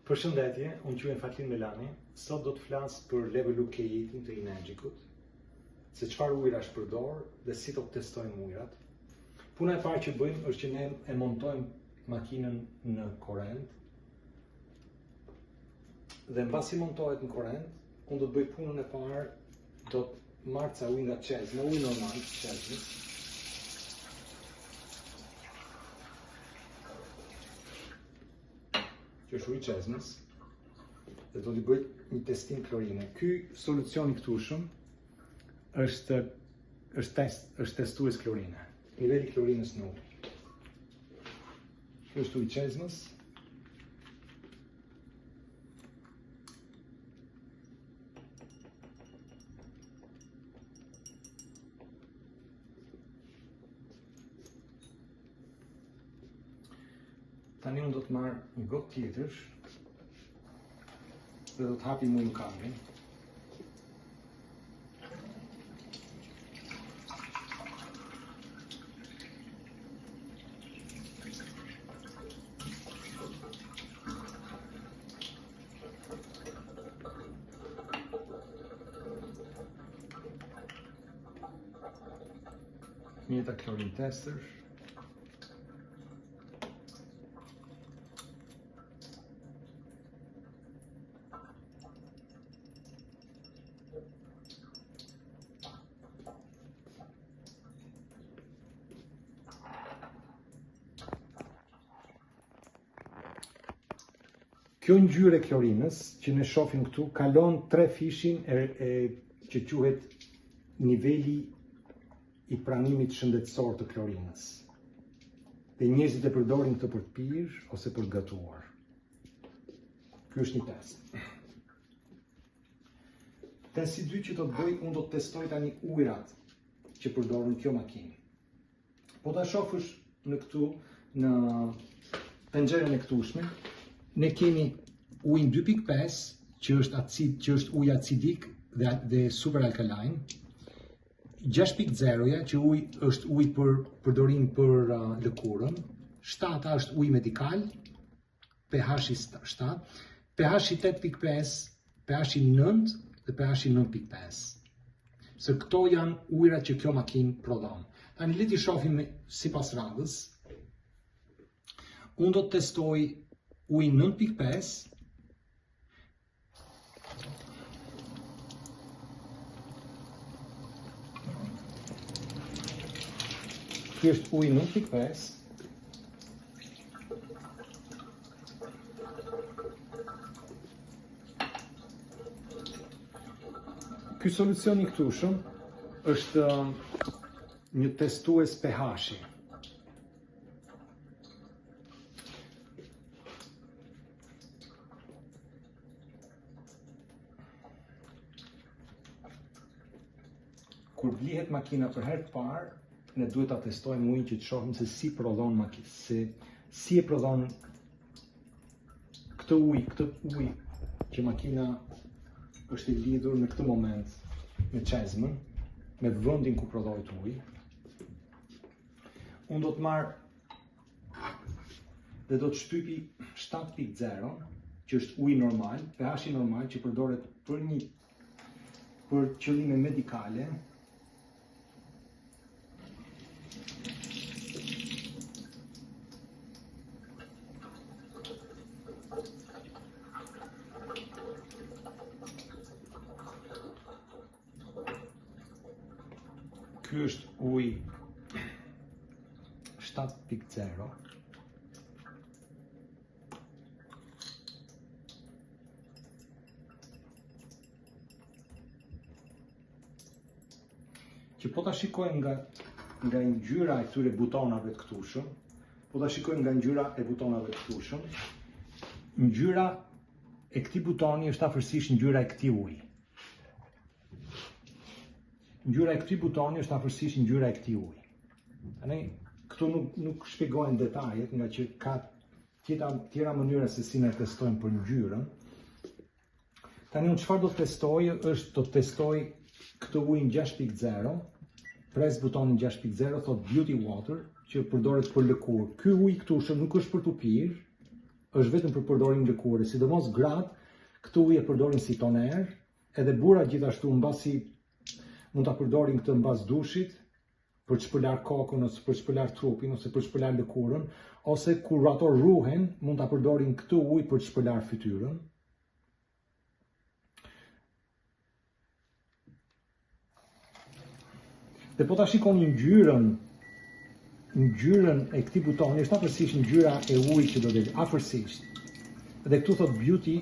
Përshëndetje, unë quhem Fatlin Melani. Sot do të flas për level UK-in të Energikut, se çfarë ujërash përdor dhe si do të testojmë ujërat. Puna e parë që bëjmë është që ne e montojmë makinën në korrent. Dhe mbasi montohet në korrent, unë do të bëj punën e parë, do të marr ca ujë nga çezma, ujë normal të çezmës. Që është ujë çezmës, dhe do t'i bëj një testim klorine. Ky solucion i këtushëm është testues klorine, niveli klorinës në ujë. Ky është ujë çezmës. Tani unë do të marrë një gotë tjetër dhe do të hapim ujë në kamrin. Njëta klorin tester. Kjo ngjyrë e klorinës që ne shohim këtu kalon 3 fishin që quhet niveli i pranimit shëndetësor të klorinës. Dhe njerëzit e përdorin këtë për të pirë ose për të gatuar. Ky është një test. Testi 2 që do të bëj, unë do të testoj tani ujërat që përdorin kjo makinë. Po ta shohësh në këtu në penxherën e këtushme, ne kemi ujin 2.5 që është ujë acidik dhe super alkaline, 6.0 që është ujë për përdorim për lëkurën, 7 është ujë medikal, pH i 7, pH i 8.5, pH i 9 dhe pH i 9.5. Se këto janë ujërat që kjo makinë prodhon. Tani le të shohim sipas radhës. Unë do të testoj ujë 9.5, ky është ujë 9.5, ky solucion i këtushëm është një testues pH-i. Kur blihet makina për herë të parë, ne duhet ta testojmë ujin që të shohim se si prodhon makina, si e prodhon këtë ujë që makina është i lidhur në këtë moment me çezmën, me vendin ku prodhohet uji. Unë do të marr dhe do të shtypi 7.0, që është uji normal, pH-i normal që përdoret për qëllime medikale. Ky është ujë 7.0. Që po ta shikojmë nga ngjyra e këtyre butonave të këtushëm, ngjyra e këtij butoni është afërsisht ngjyra e këtij uji. Ngjyra e këtij butoni është afërsisht ngjyra e këtij uji. Tani këtu nuk shpjegojnë detajet, nga që ka tjera mënyra se si ne testojmë për ngjyrën. Tani unë çfarë do të testoj është do të testoj këtë ujin 6.0, pres butonin 6.0, thot beauty water, që përdoret për lëkurë. Ky ujë këtu nuk është për të pirë, është vetëm për përdorim lëkure, sidomos gratë, këtë ujë e përdorin si toner, edhe burrat gjithashtu mbasi mund ta përdorin këtë mbas dushit, për të shpëlar kokën, ose për të shpëlar trupin, ose për të shpëlar lëkurën, ose kur ato ruhen, mund ta përdorin këtë ujë për të shpëlar fytyrën. Dhe po ta shikoni ngjyrën e këtij butoni, është afërsisht ngjyra e ujit që do të afërsisht. Dhe këtu thot beauty,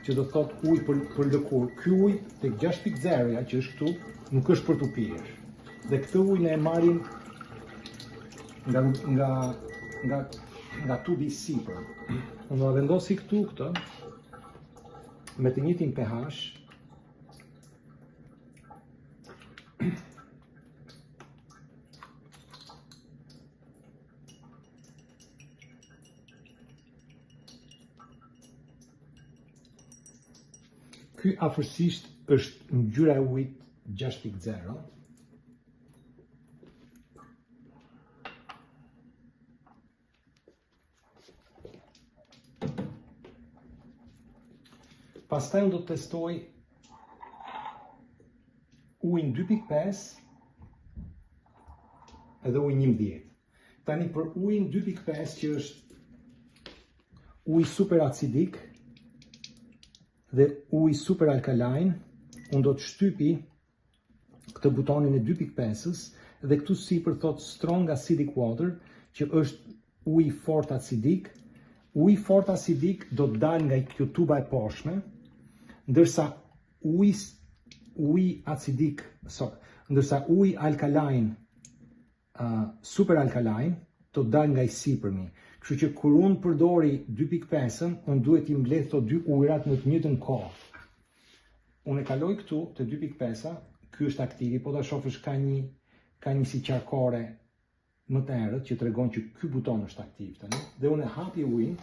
që do thot ujë për lëkurë. Ky ujë tek 6.0 që është këtu, nuk është për të pirë. Dhe këtë ujë ne e marrim nga tubi sipër. Unë do ta vendosi këtu këtë me të njëjtin pH. Ky afërsisht është ngjyra e ujit 6.0. Pastaj unë do të testoj ujin 2.5 edhe ujin 11. Tani për ujin 2.5 që është uj super acidik dhe uj super alkaline, unë do të shtypi këtë butonin e 2.5-ës dhe këtu sipër thot strong acidic water, që është uj fort acidik. Uj fort acidik do të dalë nga kjo tuba e poshtme, ndërsa uj acidik, ndërsa uj alkaline, super alkaline, do të dalë nga i sipërmi. Kështu që kur unë përdori 2.5-ën, unë duhet i mbledh këto dy ujërat në të njëjtën kohë. Unë e kaloj këtu te 2.5-a, ky është aktivi, po ta shohësh ka një si qarkore më të errët që tregon që ky buton është aktiv tani. Dhe unë e hapi ujin.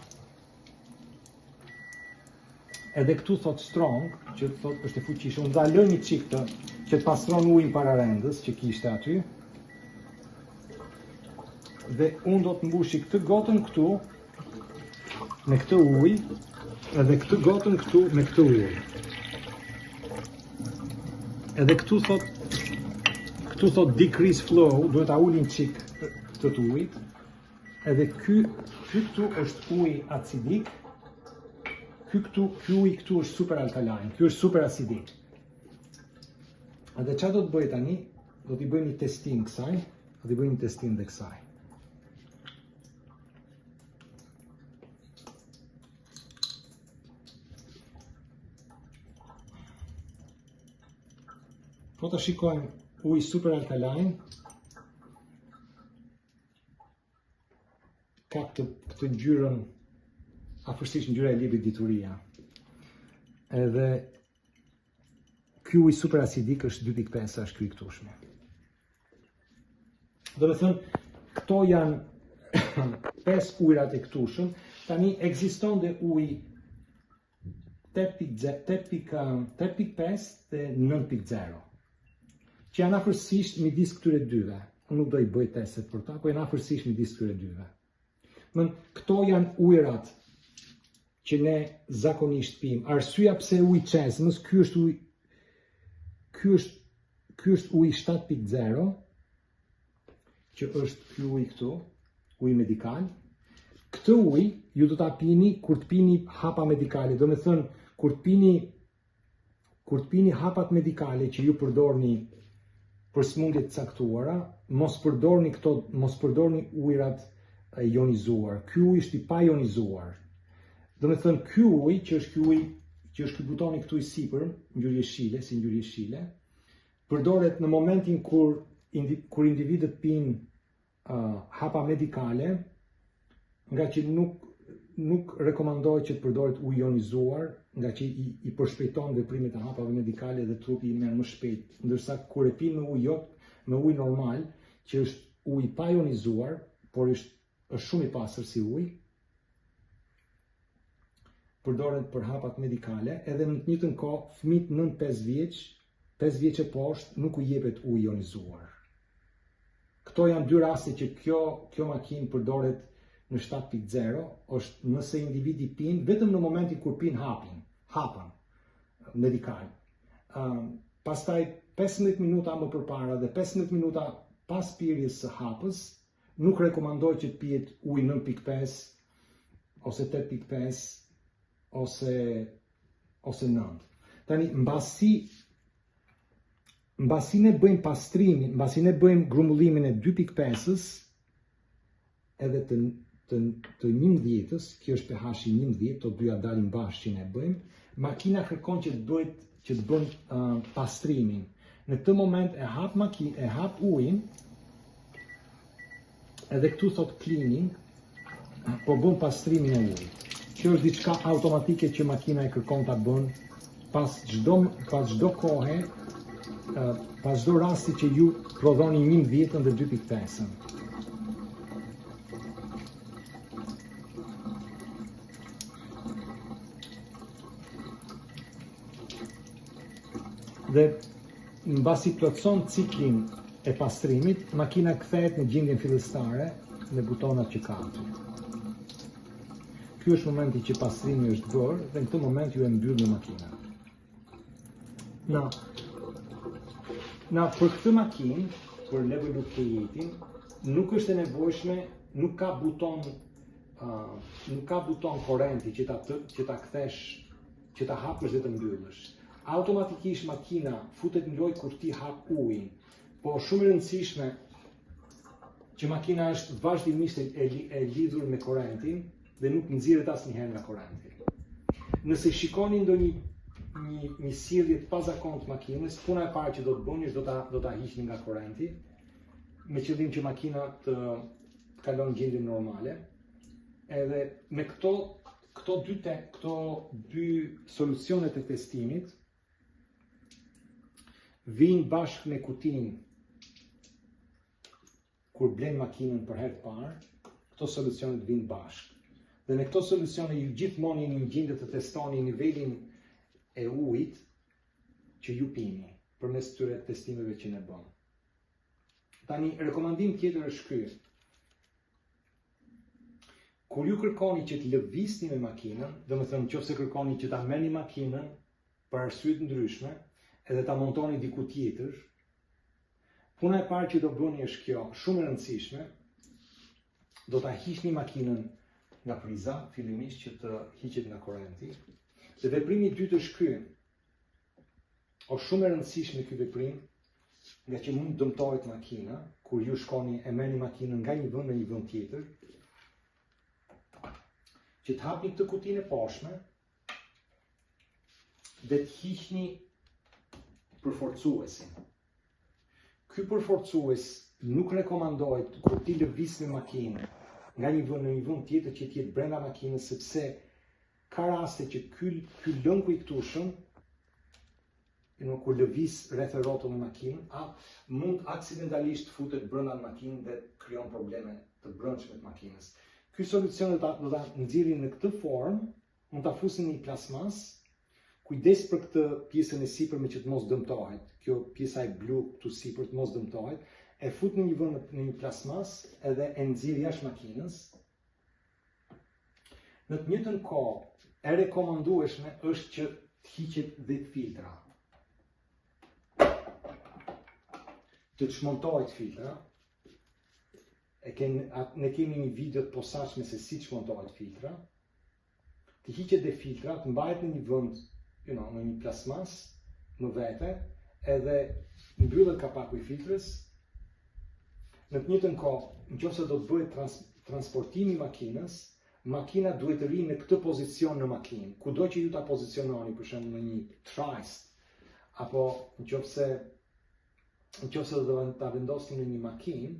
Edhe këtu thot strong, që thot është e fuqishëm. Unë do lë një çik të që të pastron ujin para rendës që kishte aty. Dhe unë do të mbushi këtë gotën këtu me këtë ujë, edhe këtë gotën këtu me këtë ujë. Edhe këtu thot decrease flow, duhet ta ulin çik këtë të ujit. Edhe ky këtu është ujë acidik. Ky ujë këtu është super alkaline, ky është super acidik. Edhe çfarë do të bëj tani? Do t'i bëjmë një testim kësaj, do t'i bëjmë një testim dhe kësaj. Po të shikojmë ujë super alkaline, ka këtë ngjyrën, afërsisht ngjyra e librit dituria. Edhe ky ujë super acidik është 2.5, është ky i këtushme. Do të thënë, këto janë 5 ujërat e këtushëm, tani ekziston dhe ujë 8.5 dhe 9.0. Që janë afërsisht midis këtyre dyve. Unë nuk do i bëj testet për ta, po janë afërsisht midis këtyre dyve. Këto janë ujërat që ne zakonisht pim. Arsyeja pse uji çesmës, ky është uji 7.0, që është ky uji këtu, uji medikal. Këtë ujë ju do ta pini kur të pini hapa medikale. Do të thënë, kur të pini hapat medikale që ju përdorni për smundje të caktuara, mos përdorni ujërat ionizuar. Ky ujë është i pa ionizuar. Do të thënë, ky ujë që është ky butoni këtu i sipër, ngjyrë jeshile, si ngjyrë jeshile, përdoret në momentin kur individët pinë hapa medikale, nga që nuk rekomandohet që të përdoret ujë ionizuar, nga që i përshpejton veprimet e hapave medikale dhe trupi i merr më shpejt. Ndërsa kur e pin me ujë normal, që është ujë pa ionizuar, por është shumë i pastër si ujë, përdoret për hapat medikale, edhe në të njëjtën kohë fëmijët nën 5 vjeç, 5 vjeç e poshtë nuk u jepet ujë ionizuar. Këto janë dy raste që kjo makinë përdoret në 7.0 është nëse individi pin vetëm në momentin kur pin hapën medikal. Pastaj 15 minuta më përpara dhe 15 minuta pas pirjes së hapës, nuk rekomandoj që të pijet ujë 9.5 ose 8.5 ose 9. Tani, mbasi ne bëjmë pastrimin, mbasi ne bëjmë grumbullimin e 2.5-ës edhe të 11-ës, kjo është pH i 11, të dyja dalin bashkë që ne bëjmë, makina kërkon që të bën pastrimin. Në këtë moment e hap ujin, edhe këtu thot cleaning, po bën pastrimin e ujit. Kjo është diçka automatike që makina e kërkon ta bën pas çdo kohe, pas çdo rasti që ju prodhoni 11-ën dhe 2.5-ën. Dhe mbasi plotson ciklin e pastrimit, makina kthehet në gjendjen fillestare me butonat që kati. Ky është momenti që pastrimi është bërë dhe në këtë moment ju e mbyllni makinën. Për këtë makinë, për level lubricating, nuk është e nevojshme, nuk ka buton korrenti që ta kthesh, që ta hapësh dhe të mbyllësh. Automatikisht makina futet në lojë kur ti hap ujin, po shumë e rëndësishme që makina është vazhdimisht e lidhur me korrentin dhe nuk nxirret asnjëherë nga korrenti. Nëse shikoni një sjellje të pazakontë makinës, puna e parë që do të bëni është do ta hiqni nga korrenti, me qëllim që makina të kalon gjendjen normale. Edhe me këto dy solucionet e testimit vijnë bashkë me kutinë kur blen makinën për herë të parë, këto solucionet vijnë bashkë. Dhe me këto solucione ju gjithmonë jeni në gjendje të testoni nivelin e ujit që ju pini përmes këtyre testimeve që ne bëm. Tani, rekomandim tjetër është ky. Kur ju kërkoni që të lëvizni me makinën, domethënë nëse kërkoni që ta merrni makinën për arsye të ndryshme, edhe ta montoni diku tjetër, puna e parë që do bëni është kjo, shumë e rëndësishme, do ta hiqni makinën nga priza, fillimisht që të hiqet nga korrenti. Dhe veprimi i dytë është ky. Është shumë e rëndësishme ky veprim, nga që mund të dëmtohet makina kur ju shkoni e merrni makinën nga një vend në një vend tjetër, që të hapni këtë kutinë e poshtme dhe të hiqni përforcuesin. Ky përforcues nuk rekomandohet kur ti lëviz me makinë nga një vend në një vend tjetër që të jetë brenda makinës, sepse ka raste që ky lëngu i këtushëm, kur lëviz rreth rrotull në makinë, mund aksidentalisht futet brenda makinës dhe krijon probleme të brendshme të makinës. Ky solucion do ta nxirrin në këtë formë, mund ta fusin në një plasmas. Kujdes për këtë pjesën e sipërme që të mos dëmtohet. Kjo pjesa e blu këtu sipër të mos dëmtohet. E fut në një vend në një plasmas edhe e nxirr jashtë makinës. Në të njëjtën kohë, e rekomandueshme është që të hiqet dhe filtra. Të çmontohet filtra. Ne kemi një video të posaçme se si çmontohet filtra. Të hiqet dhe filtra, të mbahet në një vend, në një plasmas, në vete, edhe mbyllet kapaku i filtrës. Në të njëjtën kohë, nëse do të bëhet transportimi i makinës, makina duhet të rrinë në këtë pozicion në makinë. Kudo që ju ta poziciononi, për shembull në një trajst, apo nëse do ta vendosni në një makinë,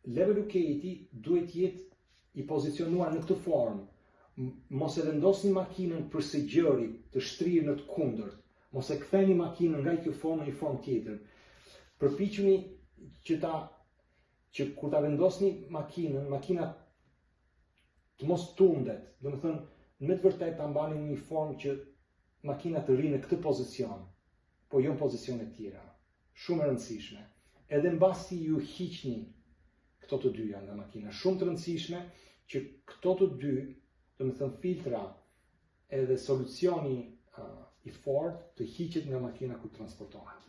level lubricating duhet jetë i pozicionuar në këtë formë. Mos e vendosni makinën përse gjëri të shtrirë në të kundërt, mos e ktheni makinën nga kjo formë në një formë tjetër. Përpiquni që kur ta vendosni makinën, makina të mos tundet, domethënë me të vërtetë ta mbani në një formë që makina të rrinë në këtë pozicion, po jo në pozicione të tjera. Shumë e rëndësishme. Edhe mbasi ju hiqni këto të dyja nga makina. Shumë të rëndësishme që këto të dy, do të thënë filtra edhe solucioni i fortë të hiqet nga makina ku transportohet.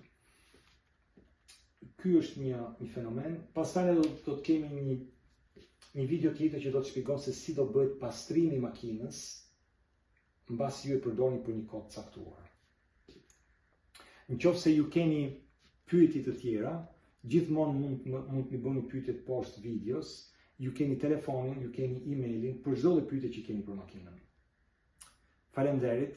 Ky është një fenomen. Pastaj do të kemi një video tjetër që do të shpjegon se si do bëhet pastrimi i makinës mbasi ju e përdorni për një kohë të caktuar. Nëse ju keni pyetje të tjera, gjithmonë mund të bëni pyetje poshtë videos, ju keni telefonin, ju keni emailin për çdo lloj pyetje që keni për makinën. Faleminderit.